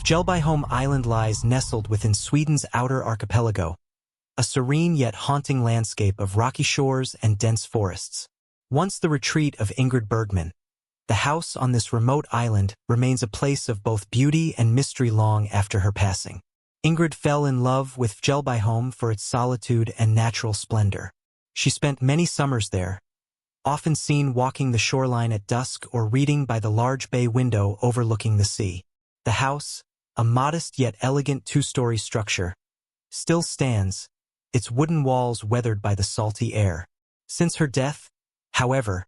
Fjellbyholm Island lies nestled within Sweden's outer archipelago, a serene yet haunting landscape of rocky shores and dense forests. Once the retreat of Ingrid Bergman, the house on this remote island remains a place of both beauty and mystery long after her passing. Ingrid fell in love with Fjellbyholm for its solitude and natural splendor. She spent many summers there, often seen walking the shoreline at dusk or reading by the large bay window overlooking the sea. The house, a modest yet elegant two-story structure, still stands, its wooden walls weathered by the salty air. Since her death, however,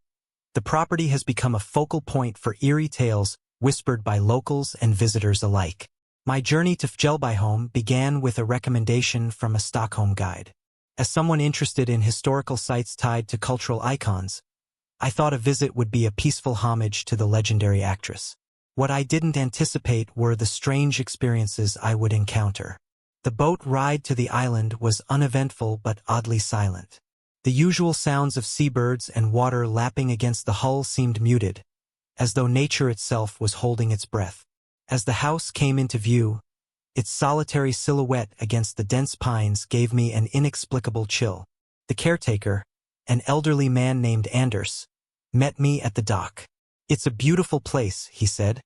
the property has become a focal point for eerie tales whispered by locals and visitors alike. My journey to Fjellbyholm began with a recommendation from a Stockholm guide. As someone interested in historical sites tied to cultural icons, I thought a visit would be a peaceful homage to the legendary actress. What I didn't anticipate were the strange experiences I would encounter. The boat ride to the island was uneventful but oddly silent. The usual sounds of seabirds and water lapping against the hull seemed muted, as though nature itself was holding its breath. As the house came into view, its solitary silhouette against the dense pines gave me an inexplicable chill. The caretaker, an elderly man named Anders, met me at the dock. "It's a beautiful place," he said,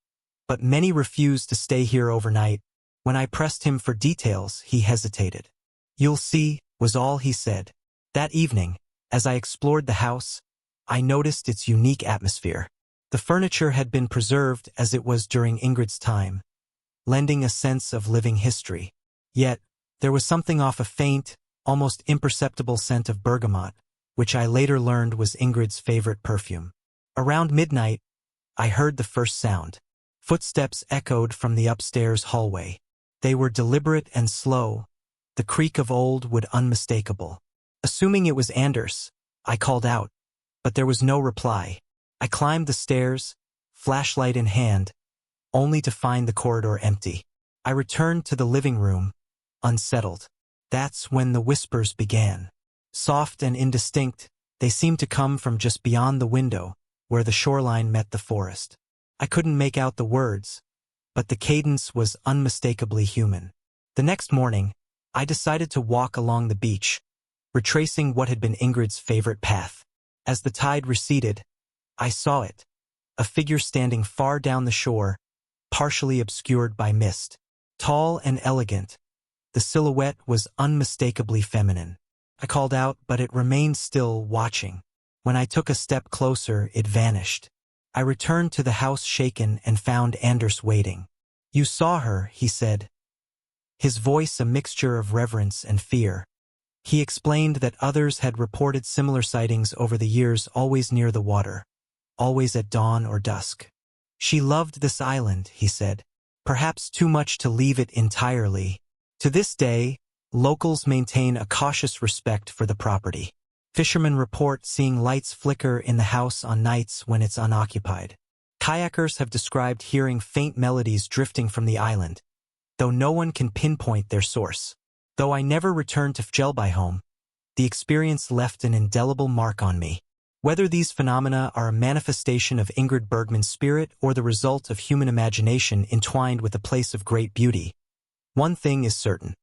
"but many refuse to stay here overnight." When I pressed him for details, he hesitated. "You'll see," was all he said. That evening, as I explored the house, I noticed its unique atmosphere. The furniture had been preserved as it was during Ingrid's time, lending a sense of living history. Yet, there was something off, a faint, almost imperceptible scent of bergamot, which I later learned was Ingrid's favorite perfume. Around midnight, I heard the first sound. Footsteps echoed from the upstairs hallway. They were deliberate and slow, the creak of old wood unmistakable. Assuming it was Anders, I called out, but there was no reply. I climbed the stairs, flashlight in hand, only to find the corridor empty. I returned to the living room, unsettled. That's when the whispers began. Soft and indistinct, they seemed to come from just beyond the window, where the shoreline met the forest. I couldn't make out the words, but the cadence was unmistakably human. The next morning, I decided to walk along the beach, retracing what had been Ingrid's favorite path. As the tide receded, I saw it, a figure standing far down the shore, partially obscured by mist. Tall and elegant, the silhouette was unmistakably feminine. I called out, but it remained still, watching. When I took a step closer, it vanished. I returned to the house shaken and found Anders waiting. "You saw her," he said, his voice a mixture of reverence and fear. He explained that others had reported similar sightings over the years, always near the water, always at dawn or dusk. "She loved this island," he said, "perhaps too much to leave it entirely." To this day, locals maintain a cautious respect for the property. Fishermen report seeing lights flicker in the house on nights when it's unoccupied. Kayakers have described hearing faint melodies drifting from the island, though no one can pinpoint their source. Though I never returned to Fjellbyholm, the experience left an indelible mark on me. Whether these phenomena are a manifestation of Ingrid Bergman's spirit or the result of human imagination entwined with a place of great beauty, one thing is certain.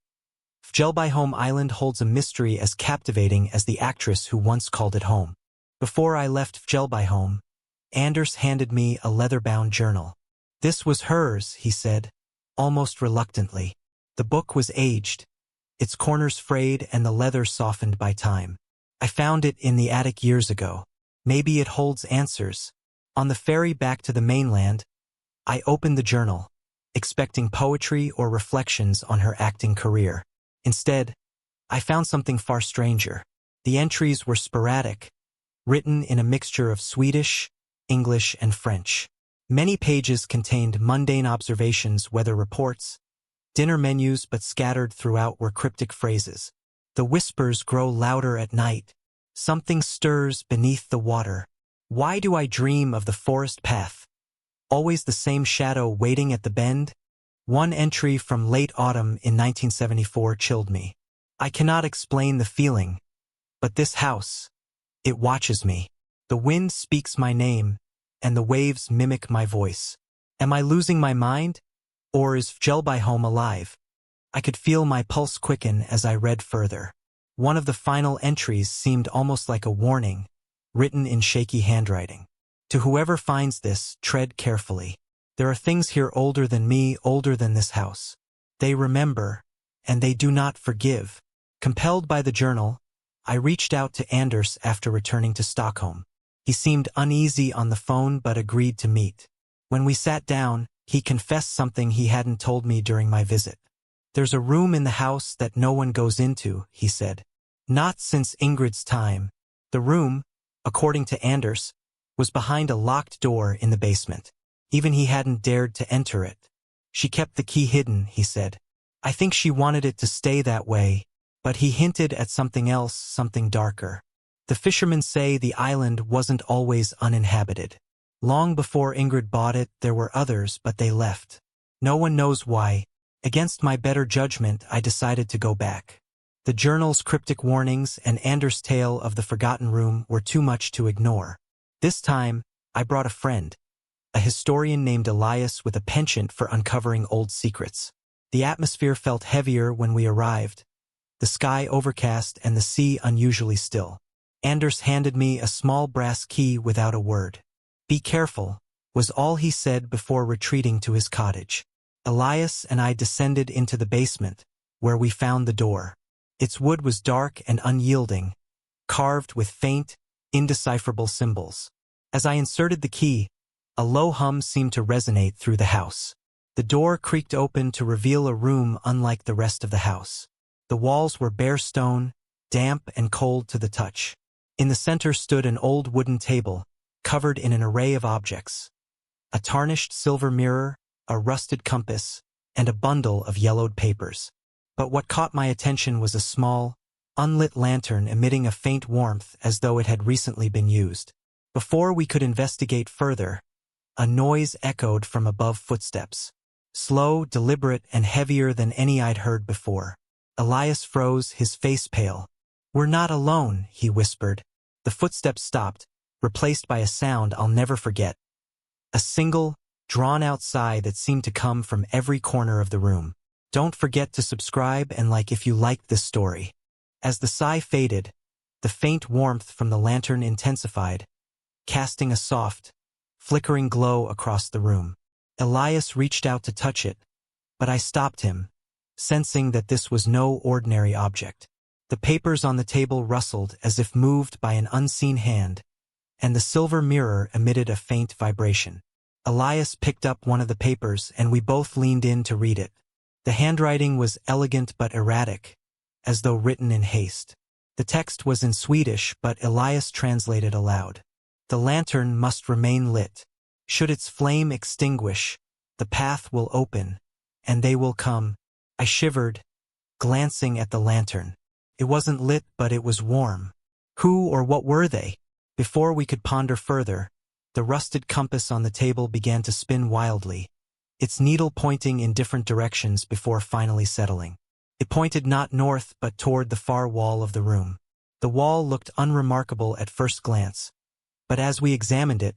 Fjellbyholm Island holds a mystery as captivating as the actress who once called it home. Before I left Fjellbyholm, Anders handed me a leather-bound journal. This was hers, he said, almost reluctantly. The book was aged, its corners frayed and the leather softened by time. I found it in the attic years ago. Maybe it holds answers. On the ferry back to the mainland, I opened the journal, expecting poetry or reflections on her acting career. Instead, I found something far stranger. The entries were sporadic, written in a mixture of Swedish, English, and French. Many pages contained mundane observations, weather reports, dinner menus, but scattered throughout were cryptic phrases. "The whispers grow louder at night. Something stirs beneath the water. Why do I dream of the forest path? Always the same shadow waiting at the bend." One entry from late autumn in 1974 chilled me. "I cannot explain the feeling, but this house, it watches me. The wind speaks my name, and the waves mimic my voice. Am I losing my mind? Or is Fjellbyholm alive? I could feel my pulse quicken as I read further. One of the final entries seemed almost like a warning, written in shaky handwriting. To whoever finds this, tread carefully. There are things here older than me, older than this house. They remember, and they do not forgive. Compelled by the journal, I reached out to Anders after returning to Stockholm. He seemed uneasy on the phone but agreed to meet. When we sat down, he confessed something he hadn't told me during my visit. There's a room in the house that no one goes into, he said. Not since Ingrid's time. The room, according to Anders, was behind a locked door in the basement. Even he hadn't dared to enter it. She kept the key hidden, he said. I think she wanted it to stay that way, but he hinted at something else, something darker. The fishermen say the island wasn't always uninhabited. Long before Ingrid bought it, there were others, but they left. No one knows why. Against my better judgment, I decided to go back. The journal's cryptic warnings and Anders' tale of the forgotten room were too much to ignore. This time, I brought a friend, a historian named Elias with a penchant for uncovering old secrets. The atmosphere felt heavier when we arrived, the sky overcast and the sea unusually still. Anders handed me a small brass key without a word. Be careful, was all he said before retreating to his cottage. Elias and I descended into the basement, where we found the door. Its wood was dark and unyielding, carved with faint, indecipherable symbols. As I inserted the key, a low hum seemed to resonate through the house. The door creaked open to reveal a room unlike the rest of the house. The walls were bare stone, damp and cold to the touch. In the center stood an old wooden table, covered in an array of objects. A tarnished silver mirror, a rusted compass, and a bundle of yellowed papers. But what caught my attention was a small, unlit lantern emitting a faint warmth as though it had recently been used. Before we could investigate further, a noise echoed from above footsteps. Slow, deliberate, and heavier than any I'd heard before. Elias froze, his face pale. We're not alone, he whispered. The footsteps stopped, replaced by a sound I'll never forget. A single, drawn-out sigh that seemed to come from every corner of the room. Don't forget to subscribe and like if you liked this story. As the sigh faded, the faint warmth from the lantern intensified, casting a soft, flickering glow across the room. Elias reached out to touch it, but I stopped him, sensing that this was no ordinary object. The papers on the table rustled as if moved by an unseen hand, and the silver mirror emitted a faint vibration. Elias picked up one of the papers and we both leaned in to read it. The handwriting was elegant but erratic, as though written in haste. The text was in Swedish, but Elias translated aloud. The lantern must remain lit. Should its flame extinguish, the path will open, and they will come. I shivered, glancing at the lantern. It wasn't lit, but it was warm. Who or what were they? Before we could ponder further, the rusted compass on the table began to spin wildly, its needle pointing in different directions before finally settling. It pointed not north but toward the far wall of the room. The wall looked unremarkable at first glance, but as we examined it,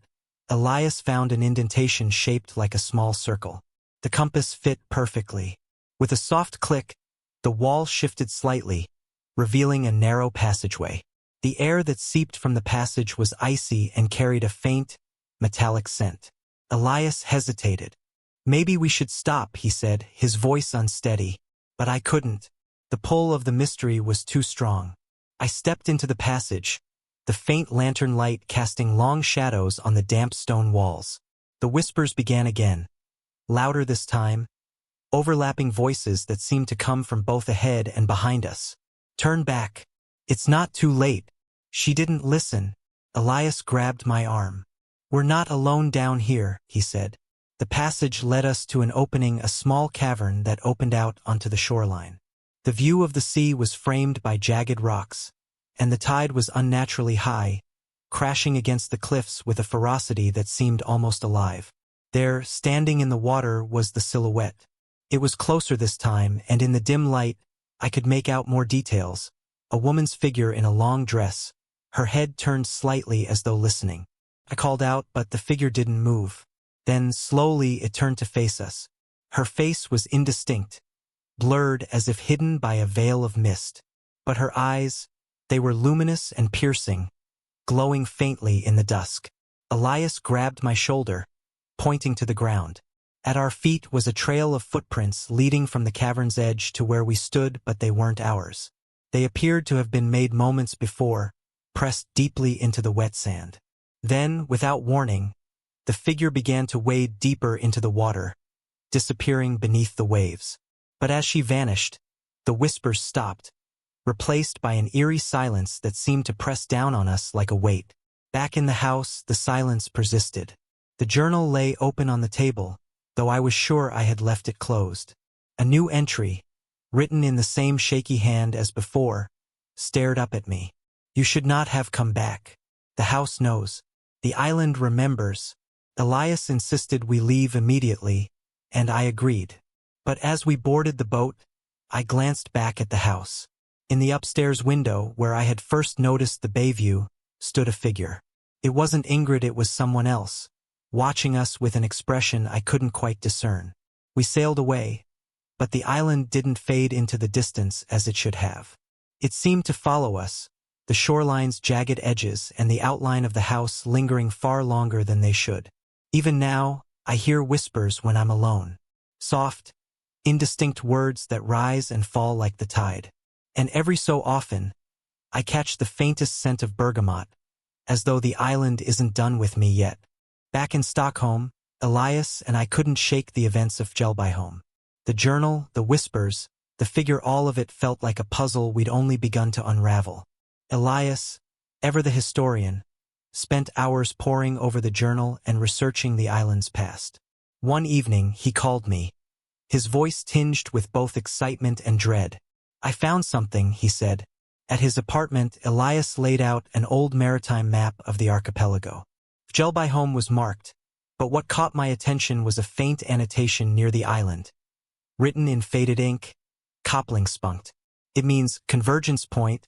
Elias found an indentation shaped like a small circle. The compass fit perfectly. With a soft click, the wall shifted slightly, revealing a narrow passageway. The air that seeped from the passage was icy and carried a faint, metallic scent. Elias hesitated. Maybe we should stop, he said, his voice unsteady. But I couldn't. The pull of the mystery was too strong. I stepped into the passage, the faint lantern light casting long shadows on the damp stone walls. The whispers began again, louder this time, overlapping voices that seemed to come from both ahead and behind us. Turn back. It's not too late. She didn't listen. Elias grabbed my arm. We're not alone down here, he said. The passage led us to an opening, a small cavern that opened out onto the shoreline. The view of the sea was framed by jagged rocks, and the tide was unnaturally high, crashing against the cliffs with a ferocity that seemed almost alive. There, standing in the water, was the silhouette. It was closer this time, and in the dim light, I could make out more details. A woman's figure in a long dress, her head turned slightly as though listening. I called out, but the figure didn't move. Then, slowly, it turned to face us. Her face was indistinct, blurred as if hidden by a veil of mist. But her eyes, they were luminous and piercing, glowing faintly in the dusk. Elias grabbed my shoulder, pointing to the ground. At our feet was a trail of footprints leading from the cavern's edge to where we stood, but they weren't ours. They appeared to have been made moments before, pressed deeply into the wet sand. Then, without warning, the figure began to wade deeper into the water, disappearing beneath the waves. But as she vanished, the whispers stopped, replaced by an eerie silence that seemed to press down on us like a weight. Back in the house, the silence persisted. The journal lay open on the table, though I was sure I had left it closed. A new entry, written in the same shaky hand as before, stared up at me. You should not have come back. The house knows. The island remembers. Elias insisted we leave immediately, and I agreed. But as we boarded the boat, I glanced back at the house. In the upstairs window, where I had first noticed the bay view, stood a figure. It wasn't Ingrid, it was someone else, watching us with an expression I couldn't quite discern. We sailed away, but the island didn't fade into the distance as it should have. It seemed to follow us, the shoreline's jagged edges and the outline of the house lingering far longer than they should. Even now, I hear whispers when I'm alone. Soft, indistinct words that rise and fall like the tide. And every so often, I catch the faintest scent of bergamot, as though the island isn't done with me yet. Back in Stockholm, Elias and I couldn't shake the events of Fjellbyholm. The journal, the whispers, the figure, all of it felt like a puzzle we'd only begun to unravel. Elias, ever the historian, spent hours poring over the journal and researching the island's past. One evening, he called me, his voice tinged with both excitement and dread. I found something, he said. At his apartment, Elias laid out an old maritime map of the archipelago. Fjellbyholm was marked, but what caught my attention was a faint annotation near the island. Written in faded ink, Kopplingspunkt. It means convergence point,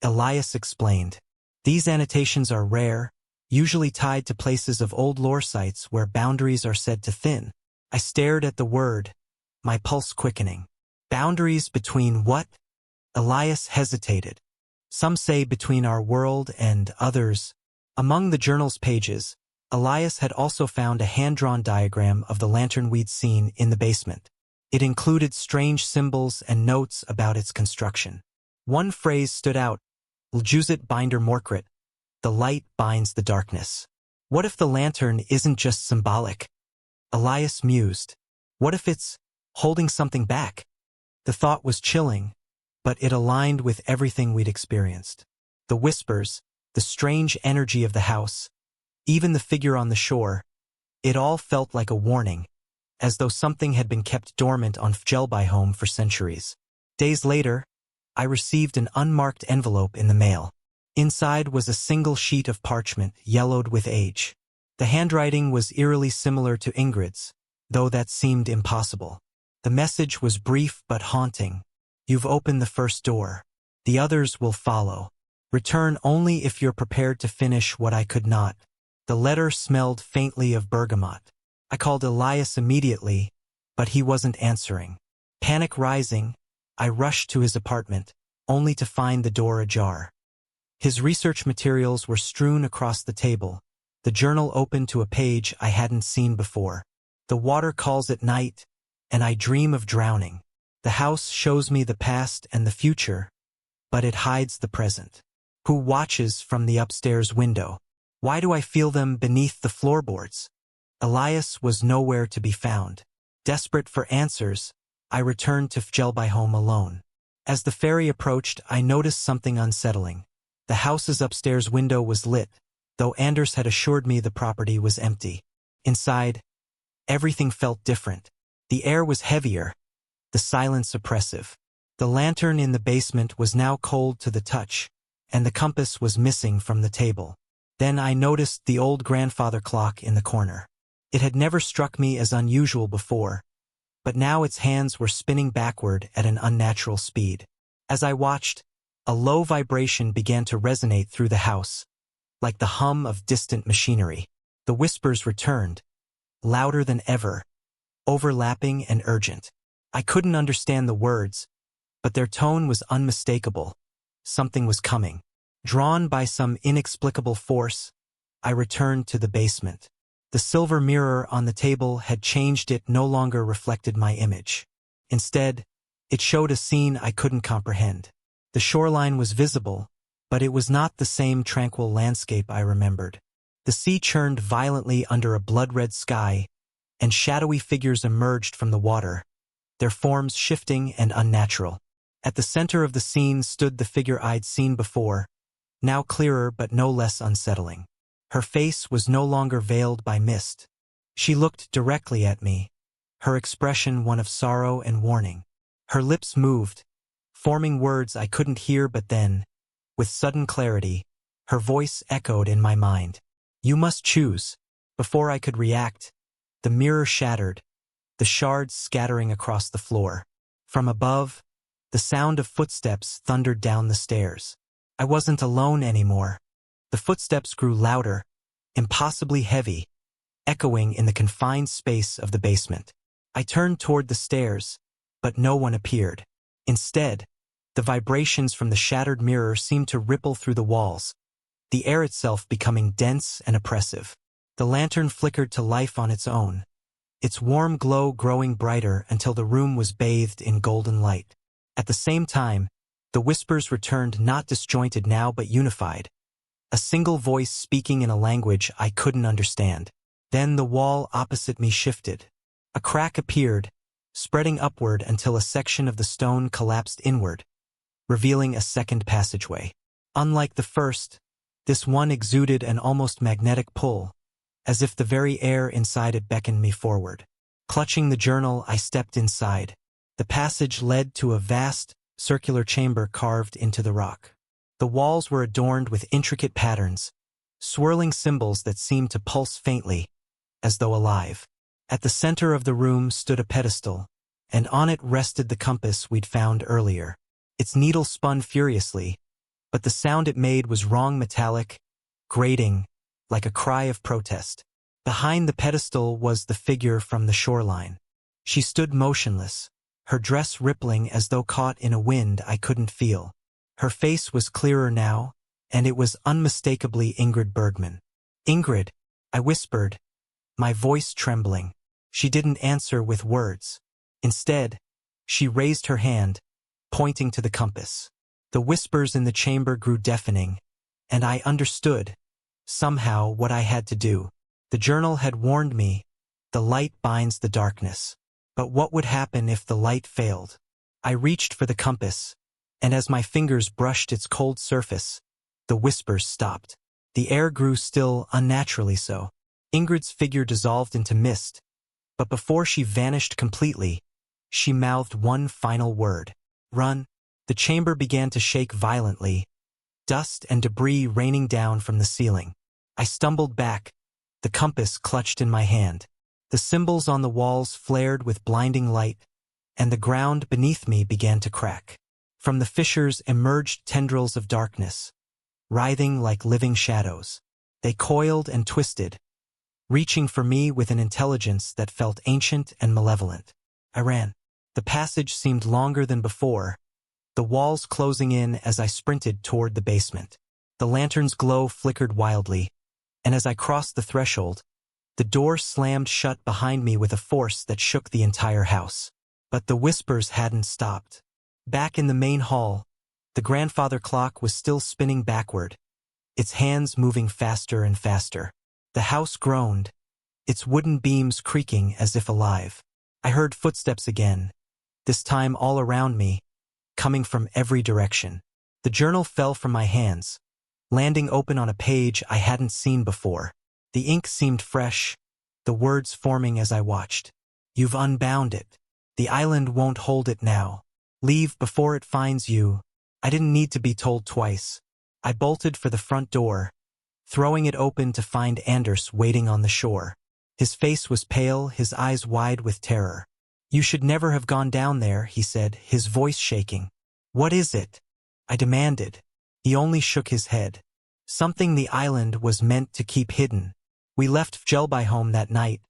Elias explained. These annotations are rare, usually tied to places of old lore sites where boundaries are said to thin. I stared at the word, my pulse quickening. Boundaries between what? Elias hesitated. Some say between our world and others. Among the journal's pages, Elias had also found a hand-drawn diagram of the lantern we'd seen in the basement. It included strange symbols and notes about its construction. One phrase stood out, Ljuset binder morkret, the light binds the darkness. What if the lantern isn't just symbolic? Elias mused. What if it's holding something back? The thought was chilling, but it aligned with everything we'd experienced. The whispers, the strange energy of the house, even the figure on the shore, it all felt like a warning, as though something had been kept dormant on Fjellbyholm for centuries. Days later, I received an unmarked envelope in the mail. Inside was a single sheet of parchment, yellowed with age. The handwriting was eerily similar to Ingrid's, though that seemed impossible. The message was brief but haunting. You've opened the first door. The others will follow. Return only if you're prepared to finish what I could not. The letter smelled faintly of bergamot. I called Elias immediately, but he wasn't answering. Panic rising, I rushed to his apartment, only to find the door ajar. His research materials were strewn across the table, the journal open to a page I hadn't seen before. The water calls at night, and I dream of drowning. The house shows me the past and the future, but it hides the present. Who watches from the upstairs window? Why do I feel them beneath the floorboards? Elias was nowhere to be found. Desperate for answers, I returned to Fjellbyholm alone. As the ferry approached, I noticed something unsettling. The house's upstairs window was lit, though Anders had assured me the property was empty. Inside, everything felt different. The air was heavier, the silence oppressive. The lantern in the basement was now cold to the touch, and the compass was missing from the table. Then I noticed the old grandfather clock in the corner. It had never struck me as unusual before, but now its hands were spinning backward at an unnatural speed. As I watched, a low vibration began to resonate through the house, like the hum of distant machinery. The whispers returned, louder than ever. overlapping and urgent. I couldn't understand the words, but their tone was unmistakable. Something was coming. Drawn by some inexplicable force, I returned to the basement. The silver mirror on the table had changed. It no longer reflected my image. Instead, it showed a scene I couldn't comprehend. The shoreline was visible, but it was not the same tranquil landscape I remembered. The sea churned violently under a blood-red sky, and shadowy figures emerged from the water, their forms shifting and unnatural. At the center of the scene stood the figure I'd seen before, now clearer but no less unsettling. Her face was no longer veiled by mist. She looked directly at me, her expression one of sorrow and warning. Her lips moved, forming words I couldn't hear, but then, with sudden clarity, her voice echoed in my mind. "You must choose." Before I could react, the mirror shattered, the shards scattering across the floor. From above, the sound of footsteps thundered down the stairs. I wasn't alone anymore. The footsteps grew louder, impossibly heavy, echoing in the confined space of the basement. I turned toward the stairs, but no one appeared. Instead, the vibrations from the shattered mirror seemed to ripple through the walls, the air itself becoming dense and oppressive. The lantern flickered to life on its own, its warm glow growing brighter until the room was bathed in golden light. At the same time, the whispers returned, not disjointed now but unified, a single voice speaking in a language I couldn't understand. Then the wall opposite me shifted. A crack appeared, spreading upward until a section of the stone collapsed inward, revealing a second passageway. Unlike the first, this one exuded an almost magnetic pull, as if the very air inside it beckoned me forward. Clutching the journal, I stepped inside. The passage led to a vast, circular chamber carved into the rock. The walls were adorned with intricate patterns, swirling symbols that seemed to pulse faintly, as though alive. At the center of the room stood a pedestal, and on it rested the compass we'd found earlier. Its needle spun furiously, but the sound it made was wrong, metallic, grating, like a cry of protest. Behind the pedestal was the figure from the shoreline. She stood motionless, her dress rippling as though caught in a wind I couldn't feel. Her face was clearer now, and it was unmistakably Ingrid Bergman. "Ingrid," I whispered, my voice trembling. She didn't answer with words. Instead, she raised her hand, pointing to the compass. The whispers in the chamber grew deafening, and I understood, somehow, what I had to do. The journal had warned me, the light binds the darkness. But what would happen if the light failed? I reached for the compass, and as my fingers brushed its cold surface, the whispers stopped. The air grew still, unnaturally so. Ingrid's figure dissolved into mist, but before she vanished completely, she mouthed one final word. "Run." The chamber began to shake violently, dust and debris raining down from the ceiling. I stumbled back, the compass clutched in my hand. The symbols on the walls flared with blinding light, and the ground beneath me began to crack. From the fissures emerged tendrils of darkness, writhing like living shadows. They coiled and twisted, reaching for me with an intelligence that felt ancient and malevolent. I ran. The passage seemed longer than before, the walls closing in as I sprinted toward the basement. The lantern's glow flickered wildly, and as I crossed the threshold, the door slammed shut behind me with a force that shook the entire house. But the whispers hadn't stopped. Back in the main hall, the grandfather clock was still spinning backward, its hands moving faster and faster. The house groaned, its wooden beams creaking as if alive. I heard footsteps again, this time all around me, coming from every direction. The journal fell from my hands, landing open on a page I hadn't seen before. The ink seemed fresh, the words forming as I watched. "You've unbound it. The island won't hold it now. Leave before it finds you." I didn't need to be told twice. I bolted for the front door, throwing it open to find Anders waiting on the shore. His face was pale, his eyes wide with terror. "You should never have gone down there," he said, his voice shaking. "What is it?" I demanded. He only shook his head. "Something the island was meant to keep hidden. We left Fjellbyholm that night,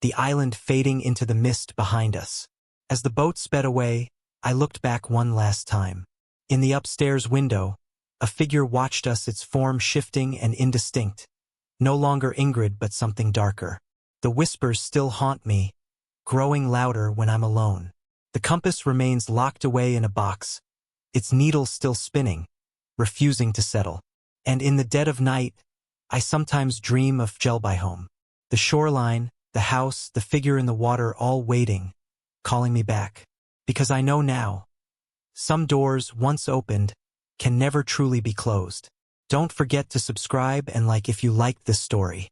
the island fading into the mist behind us. As the boat sped away, I looked back one last time. In the upstairs window, a figure watched us, its form shifting and indistinct. No longer Ingrid, but something darker. The whispers still haunt me, growing louder when I'm alone. The compass remains locked away in a box, its needle still spinning, refusing to settle. And in the dead of night, I sometimes dream of Fjellbyholm. The shoreline, the house, the figure in the water, all waiting, calling me back. Because I know now, some doors, once opened, can never truly be closed. Don't forget to subscribe and like if you liked this story.